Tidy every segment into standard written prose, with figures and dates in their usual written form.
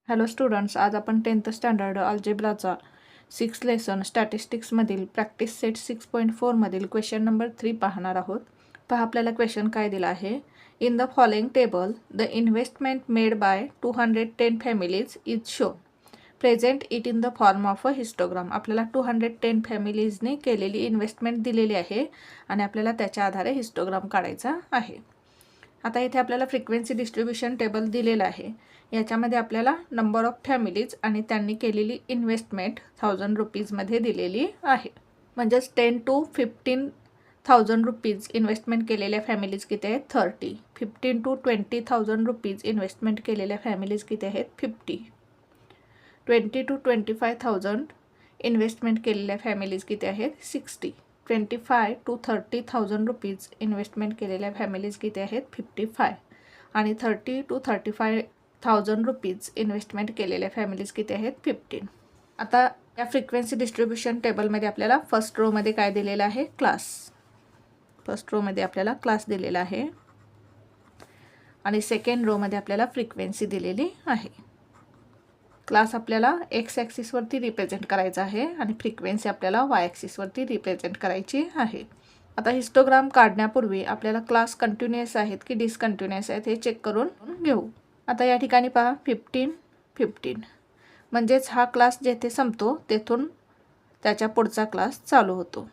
Hello students, आज आपण 10th standard अल्जेब्राचा 6th लेसन स्टॅटिस्टिक्समधील प्रॅक्टिस सेट 6.4मधील क्वेश्चन नंबर 3 पाहणार आहोत. पहा आपल्याला क्वेश्चन काय दिला आहे. In the following table the investment made by 210 families is show. Present it in the form of a histogram. आपल्याला 210 फॅमिलीजने केलेली इन्व्हेस्टमेंट दिलेली आहे आणि आपल्याला त्याच्या आधारे हिस्टोग्राम काढायचा आहे. आता इथे आपल्याला फ्रिक्वेन्सी डिस्ट्रीब्युशन टेबल दिलेलं आहे. याच्यामध्ये आपल्याला नंबर ऑफ फॅमिलीज आणि त्यांनी केलेली इन्व्हेस्टमेंट 1000 रुपीजमध्ये दिलेली आहे. म्हणजेच 10 to 15,000 रुपीज इन्व्हेस्टमेंट केलेल्या फॅमिलीज किती आहेत? 30. 15 to 20,000 रुपीज इन्व्हेस्टमेंट केलेल्या फॅमिलीज किती आहेत? 50. 20 to 25,000 इन्व्हेस्टमेंट केलेल्या फॅमिलीज किती आहेत? 60. 25 to 30,000 रुपीज इन्व्हेस्टमेंट केलेल्या फॅमिलीज किती आहेत? 55. आणि 30 to 35,000 रुपीज इन्व्हेस्टमेंट केलेल्या फॅमिलीज किती आहेत? 15. आता या फ्रिक्वेन्सी डिस्ट्रीब्युशन टेबलमध्ये आपल्याला फर्स्ट रोमध्ये काय दिलेलं आहे? क्लास. फर्स्ट रोमध्ये आपल्याला क्लास दिलेला आहे आणि सेकंड रोमध्ये आपल्याला फ्रिक्वेन्सी दिलेली आहे. क्लास आपल्याला एक्स ॲक्सिसवरती रिप्रेझेंट करायचा आहे आणि फ्रिक्वेन्सी आपल्याला वाय ॲक्सिसवरती रिप्रेझेंट करायची आहे. आता हिस्टोग्राम काढण्यापूर्वी आपल्याला क्लास कंटिन्युअस आहेत की डिसकंटिन्युअस आहेत हे चेक करून घेऊ. आता या ठिकाणी पहा 15 म्हणजेच हा क्लास जेथे संपतो तेथून त्याच्या पुढचा क्लास चालू होतो.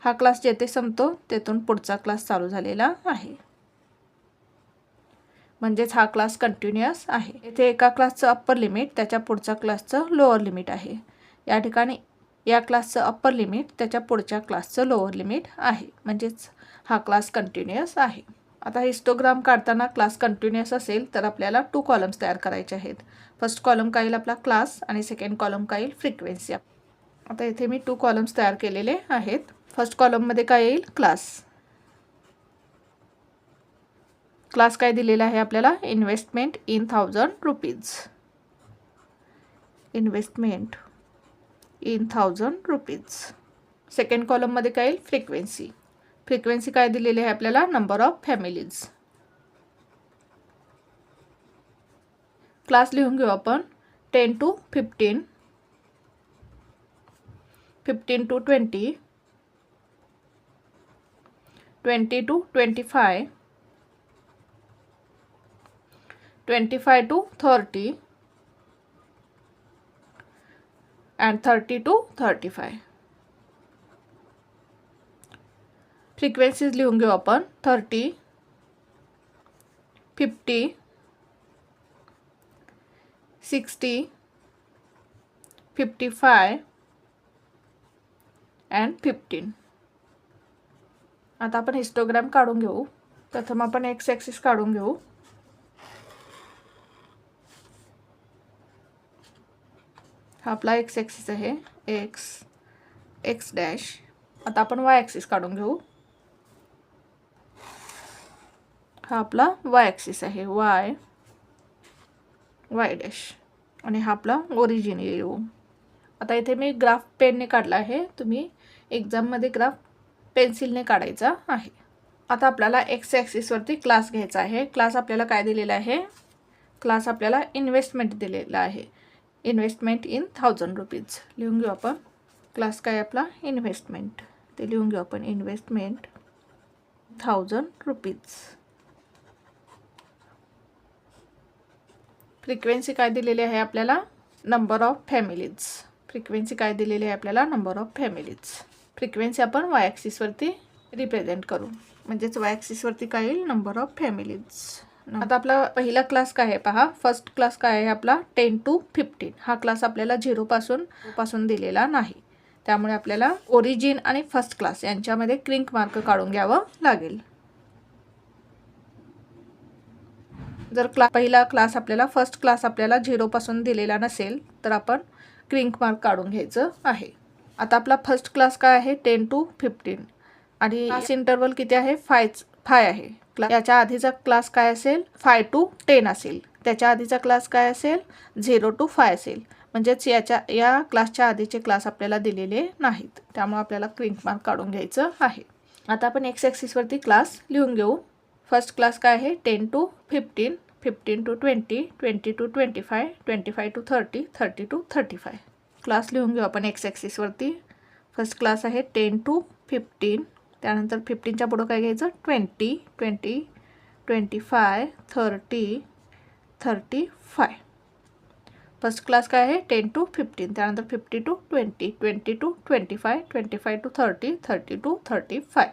हा क्लास जेथे संपतो तेथून पुढचा क्लास चालू झालेला आहे. म्हणजेच हा क्लास कंटिन्युअस आहे. येथे एका क्लासचं अप्पर लिमिट त्याच्या पुढच्या क्लासचं लोअर लिमिट आहे. या ठिकाणी या क्लासचं अप्पर लिमिट त्याच्या पुढच्या क्लासचं लोअर लिमिट आहे. म्हणजेच हा क्लास कंटिन्युअस आहे. आता हिस्टोग्राम काढताना क्लास कंटिन्युअस असेल तर आपल्याला 2 कॉलम्स तयार करायचे आहेत. फर्स्ट कॉलम काय येईल आपला? क्लास आणि सेकंड कॉलम काय येईल? फ्रिक्वेन्सी. आता इथे मी 2 कॉलम्स तयार केलेले आहेत. फर्स्ट कॉलममध्ये काय येईल? क्लास. क्लास काय दिलेला आहे आपल्याला? Investment in 1000 rupees. Investment in 1000 rupees. Second कॉलममध्ये काय येईल? फ्रिक्वेन्सी. फ्रिक्वेन्सी काय दिलेली आहे आपल्याला? Number of families. क्लास लिहून घेऊ आपण. 10 to 15, 15 to 20, 20 to 25, 25 to 30 and 30 to 35. Frequencies लिहून घेऊ आपण. 30, 50, 60, 55 and 15. आता आपण हिस्टोग्राम काढून घेऊ. प्रथम आपण एक्स ॲक्सिस काढून घेऊ. हा आपला एक्स ॲक्सिस आहे. X dash. आता आपण वाय ॲक्सिस काढून घेऊ. हा आपला वाय ॲक्सिस आहे. Y dash. आणि हा आपला ओरिजिन येऊ. आता इथे मी ग्राफ पेनने काढला आहे. तुम्ही एक्झाममध्ये ग्राफ पेन्सिलने काढायचा आहे. आता आपल्याला एक्स ॲक्सिसवरती क्लास घ्यायचा आहे. क्लास आपल्याला काय दिलेला आहे? क्लास आपल्याला इन्व्हेस्टमेंट दिलेला आहे. इन्व्हेस्टमेंट इन 1000 रुपीज लिहून घेऊ आपण. क्लास काय आपला? इन्व्हेस्टमेंट. ते लिहून घेऊ आपण. Investment 1000 rupees. फ्रिक्वेन्सी काय दिलेली आहे आपल्याला? Number of families. फ्रिक्वेन्सी काय दिलेली आहे आपल्याला? Number of families. फ्रिक्वेन्सी आपण वाय ॲक्सिसवरती रिप्रेझेंट करू. म्हणजेच वाय ॲक्सिसवरती काय येईल? Number of families. आता आपला पहिला क्लास काय आहे पहा. फर्स्ट क्लास काय आहे आपला? 10 to 15. हा क्लास आपल्याला 0 पासून दिलेला नाही. त्यामुळे आपल्याला ओरिजिन आणि फर्स्ट क्लास यांच्यामध्ये क्रिंक मार्क काढून घ्यावं लागेल. जर पहिला क्लास आपल्याला फर्स्ट क्लास आपल्याला 0 पासून दिलेला नसेल तर आपण क्रिंक मार्क काढून घ्यायचं आहे. आता आपला फर्स्ट क्लास काय आहे? 10 to 15 आणि क्लास इंटरवल किती आहे? 5 आहे. याच्या आधीचा क्लास काय असेल? 5 to 10 असेल. त्याच्या आधीचा क्लास काय असेल? 0 to 5 असेल. म्हणजेच या क्लासच्या आधीचे क्लास आपल्याला दिलेले नाहीत. त्यामुळे आपल्याला क्रिंक मार्क काढून घ्यायचं आहे. आता आपण एक्स ॲक्सिसवरती क्लास लिहून घेऊ. फर्स्ट क्लास काय आहे? 10 to 15. 15 to 20, 20 to 25, 25 to 30, 30 to 35. Class लिहून घेऊ आपण एक्स ॲक्सिसवरती. फर्स्ट क्लास आहे 10 to 15. त्यानंतर 15च्या पुढं काय घ्यायचं 20, 20, 25, 30, 35. फर्स्ट क्लास काय आहे 10 to 15. त्यानंतर 50 to 20, 20 to 25, 25 to 30, 30 to 35.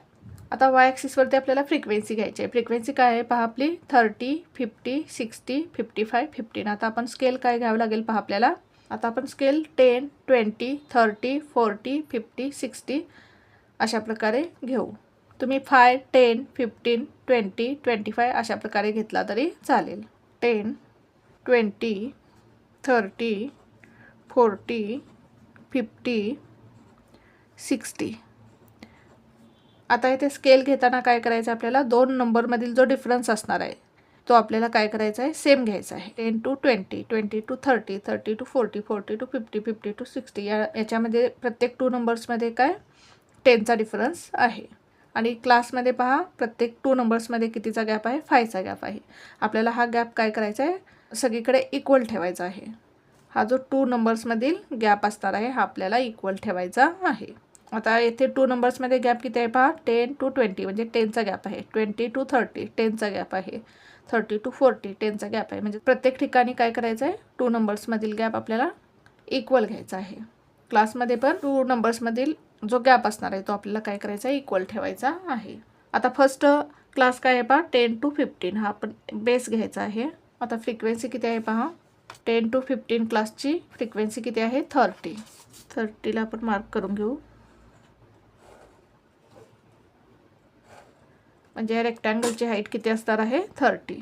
आता वाय ॲक्सिसवरती आपल्याला फ्रिक्वेन्सी घ्यायची आहे. फ्रिक्वेन्सी काय आहे पहा आपली 30, 50, 60, 55, 15. आता आपण स्केल काय घ्यावं लागेल पहा आपल्याला. आता आपण स्केल 10, 20, 30, 40, 50, 60 अशा प्रकारे घेऊ. तुम्ही 5, 10, 15, 20, 25 अशा प्रकारे घेतला तरी चालेल. 10, 20, 30, 40, 50, 60. आता इथे स्केल घेताना काय करायचं आपल्याला, दोन नंबरमधील जो डिफरन्स असणार आहे तो आपल्याला काय करायचा आहे सेम घ्यायचा आहे. 10 to 20, 20 to 30, 30 to 40, 40 to 50, 50 to 60 याच्यामध्ये प्रत्येक 2 नंबर्समध्ये काय 10चा डिफरन्स आहे. आणि क्लासमध्ये पहा प्रत्येक 2 नंबर्समध्ये कितीचा गॅप आहे 5चा गॅप आहे. आपल्याला हा गॅप काय करायचा आहे सगळीकडे इक्वल ठेवायचा आहे. हा जो 2 नंबर्समधील गॅप असणार आहे हा आपल्याला इक्वल ठेवायचा आहे. आता येथे 2 नंबर्समध्ये गॅप किती आहे पहा 10 to 20 म्हणजे 10चा गॅप आहे. 20 to 30 10चा गॅप आहे. 30 to 40 10चा गॅप आहे. म्हणजे प्रत्येक ठिकाणी काय करायचं आहे 2 नंबर्समधील गॅप आपल्याला इक्वल घ्यायचा आहे. क्लासमध्ये पण 2 नंबर्समधील जो गॅप असणार आहे तो आपल्याला काय करायचा आहे इक्वल ठेवायचा आहे. आता फर्स्ट क्लास काय आहे पहा 10 to 15 हा आपण बेस घ्यायचा आहे. आता फ्रिक्वेन्सी किती आहे पहा 10 to 15 क्लासची फ्रिक्वेन्सी किती आहे 30. 30ला आपण मार्क करून घेऊ. म्हणजे या रेक्टँगलची हाईट किती असणार आहे 30.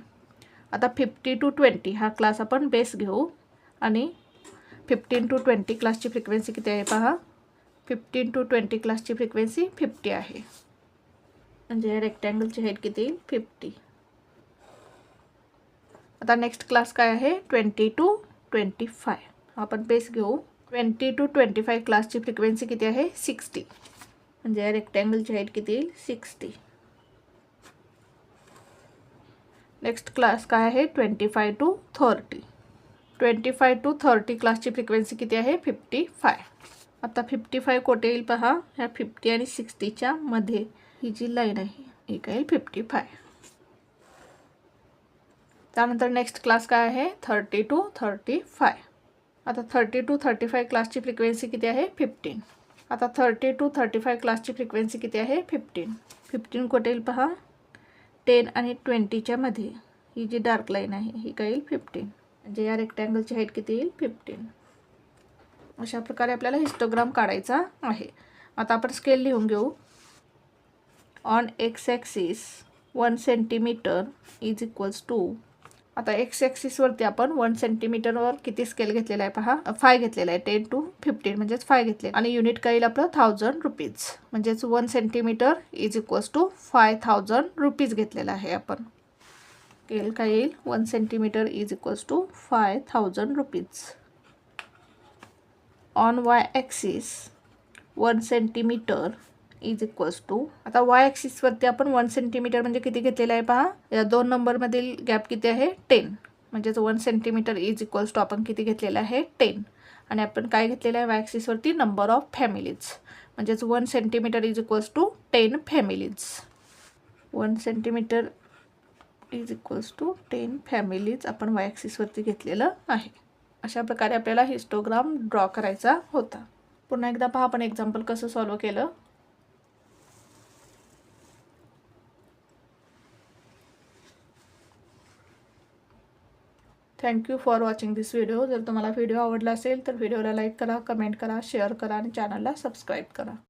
आता 50 to 20 हा क्लास आपण बेस घेऊ आणि 15 to 20 क्लासची फ्रिक्वेन्सी किती आहे पहा 15 to 20 क्लासची फ्रिक्वेन्सी 50 आहे. म्हणजे या रेक्टँगलची हाईट किती येईल 50. आता नेक्स्ट क्लास काय आहे 20 to 25 आपण बेस घेऊ. 20 to 25 क्लासची फ्रिक्वेन्सी किती आहे 60. म्हणजे या रेक्टँगलची हाईट किती येईल 60. नेक्स्ट क्लास काय आहे 25 to 30. 25 to 30 क्लासची फ्रिक्वेन्सी किती आहे 55. आता 55 कोठे येईल पहा ह्या 50 आणि 60च्या मध्ये ही जी लाईन आहे ही काय येईल 55. त्यानंतर नेक्स्ट क्लास काय आहे 30 to 35. आता 30 to 35 क्लासची फ्रिक्वेन्सी किती आहे 15. आता 30 to 35 क्लासची फ्रिक्वेन्सी किती आहे 15. 15 कोठे येईल पहा 10 आणि 20च्या मध्ये ही जी डार्क लाईन आहे ही काय येईल 15. म्हणजे या रेक्टँगलची हाईट किती येईल 15. अशा प्रकारे आपल्याला हिस्टोग्राम काढायचा आहे. आता आपण स्केल लिहून घेऊ. On X axis 1 centimetre is equals to. आता एक्स ॲक्सिसवरती आपण 1 सेंटीमीटरवर किती स्केल घेतलेला आहे पहा 5 घेतलेला आहे. 10 to 15 म्हणजेच 5 घेतले आणि युनिट काय येईल आपलं 1000 रुपीज. म्हणजेच 1 centimetre is equals to 5000 rupees घेतलेला आहे आपण. स्केल काय येईल 1 centimetre is equals to 5000 rupees. On Y axis 1 centimetre is equals to. आता वाय ॲक्सिसवरती आपण 1 सेंटीमीटर म्हणजे किती घेतलेलं आहे पहा या 2 नंबरमधील गॅप किती आहे 10. म्हणजेच 1 सेंटीमीटर इज इक्वल्स टू आपण किती घेतलेलं आहे 10. आणि आपण काय घेतलेलं आहे वाय ॲक्सिसवरती नंबर ऑफ फॅमिलीज. म्हणजेच 1 centimetre is equals to 10 families. 1 centimetre is equals to 10 families आपण वाय ॲक्सिसवरती घेतलेलं आहे. अशा प्रकारे आपल्याला हिस्टोग्राम ड्रॉ करायचा होता. पुन्हा एकदा पहा आपण एक्झाम्पल कसं सॉल्व केलं. Thank you for watching this video. जर तुम्हाला व्हिडिओ आवडला असेल तर व्हिडिओला लाईक करा, कमेंट करा, शेअर करा आणि चॅनलला सबस्क्राईब करा.